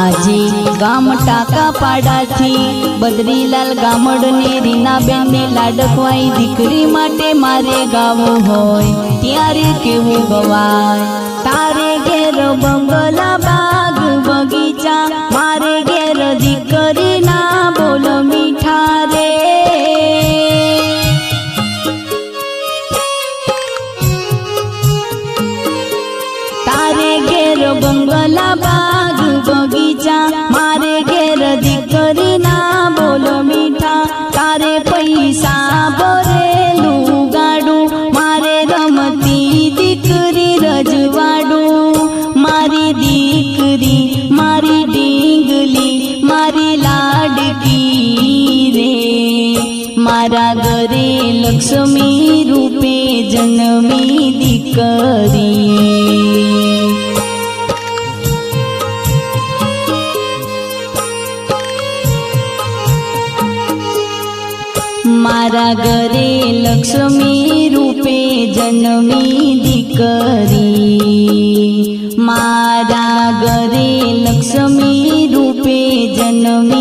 આજે ગામ ટાકા પાડાથી બદ્રીલાલ ગામડને રીનાબેનને લાડકવાઈ દીકરી માટે મારે ગાવું હોય ત્યારે કેવું ગવાય। તારે ઘેર બંગલા બાગ બગીચા, મારે ઘેર દીકરીના બોલ મીઠા રે। તારે ઘેર બંગલા બાગ બગીચા, મારે ઘેર દીકરીના બોલ મીઠા। તારે પૈસા ભરેલું ગાડું, મારે રમતી દીકરી રજવાડું। મારી દીકરી મારી ડીંગલી મારી લાડકી રે, મારા ઘરે લક્ષ્મી રૂપે જન્મી દીકરી। मारा घरे लक्ष्मी रूपे जन्मी दीकरी, मारा घरे लक्ष्मी रूपे जन्मी